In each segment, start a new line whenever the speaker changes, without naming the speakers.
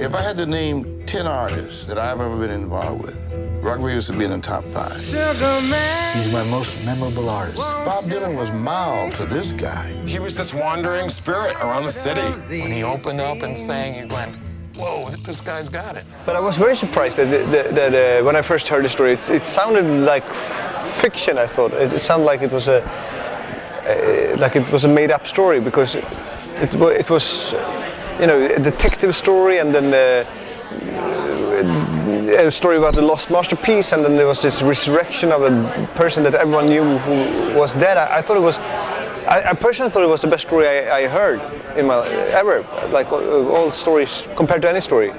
If I had to name 10 artists that I've ever been involved with, Rugby used to be in the top 5.
Sugarman. He's my most memorable artist.
Bob Dylan was mild to this guy.
He was this wandering spirit around the city.
When he opened up and sang, you went, whoa, this guy's got it.
But I was very surprised that when I first heard the story, it sounded like fiction, I thought. It sounded like it was a made-up story, because it was, you know, a detective story, and then a story about the lost masterpiece, and then there was this resurrection of a person that everyone knew who was dead. I thought it was, I personally thought it was the best story I heard in my ever. Like all stories compared to any story.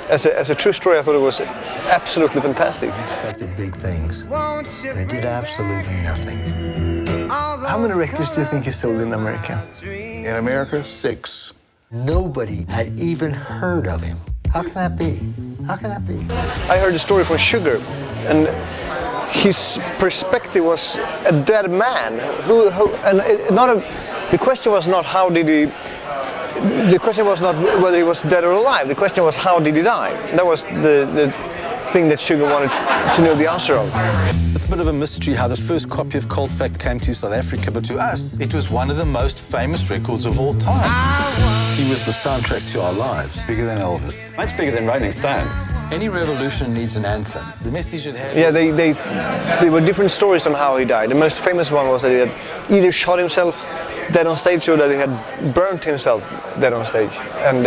As a true story, I thought it was absolutely fantastic.
I expected big things, and it did absolutely nothing.
How many records do you think he sold in America?
In America, 6.
Nobody had even heard of him. How can that be? How can that be?
I heard the story from Sugar, and his perspective was a dead man. The question was not how did he. The question was not whether he was dead or alive. The question was how did he die. That was the thing that Sugar wanted to know the answer of.
It's a bit of a mystery how the first copy of Cold Fact came to South Africa, but to us, it was one of the most famous records of all time. He was the soundtrack to our lives.
Bigger than Elvis. Much bigger than Rolling Stones.
Any revolution needs an anthem.
The message it had...
Yeah, there were different stories on how he died. The most famous one was that he had either shot himself dead on stage or that he had burnt himself dead on stage. And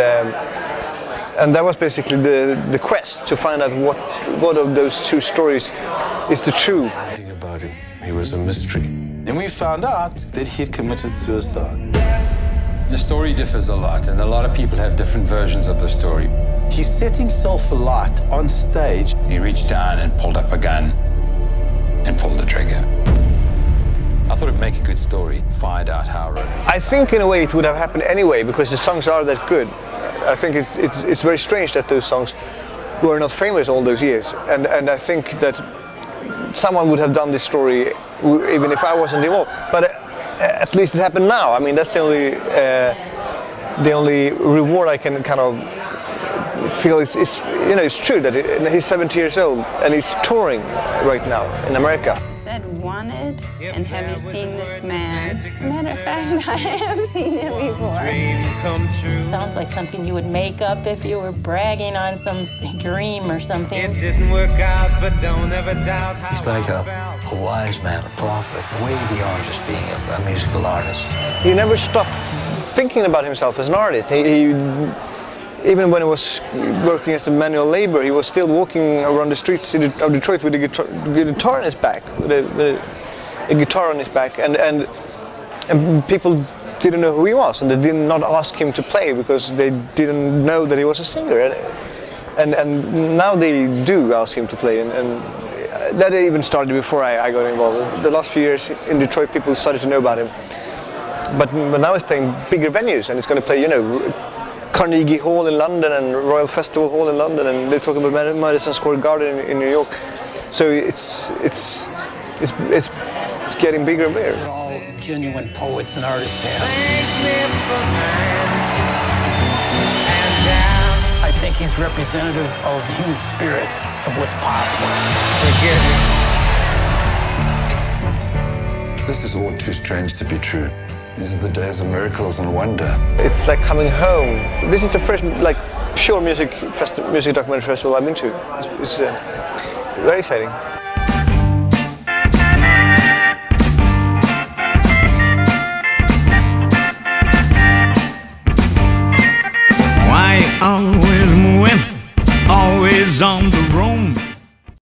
that was basically the quest to find out what of those two stories is the true.
Everything about him, he was a mystery. Then we found out that he had committed suicide.
The story differs a lot, and a lot of people have different versions of the story.
He set himself alight on stage.
He reached down and pulled up a gun and pulled the trigger. I thought it'd make a good story, find out how...
I think in a way it would have happened anyway, because the songs are that good. I think it's very strange that those songs were not famous all those years. And I think that someone would have done this story even if I wasn't involved. But at least it happened now. I mean, that's the only reward I can kind of feel is you know, it's true that he's 70 years old and he's touring right now in America.
Said wanted, and have you seen this man? As a matter of fact, I have seen him before.
Sounds like something you would make up if you were bragging on some dream or something.
It didn't work out, but don't ever doubt how.
He's like a wise man, a prophet, way beyond just being a musical artist.
He never stopped thinking about himself as an artist. Even when he was working as a manual labor, he was still walking around the streets of Detroit with a guitar on his back, with a guitar on his back, and people didn't know who he was, and they did not ask him to play because they didn't know that he was a singer, and now they do ask him to play, and that even started before I got involved. The last few years in Detroit, people started to know about him, but now he's playing bigger venues, and he's going to play, you know, Carnegie Hall in London and Royal Festival Hall in London, and they're talking about Madison Square Garden in New York. So it's getting bigger and bigger.
All genuine poets and artists have. I think he's representative of the human spirit, of what's possible.
This is all too strange to be true. These are the days of miracles and wonder.
It's like coming home. This is the first like pure music documentary festival I've been to. It's very exciting.
Why always moving, always on the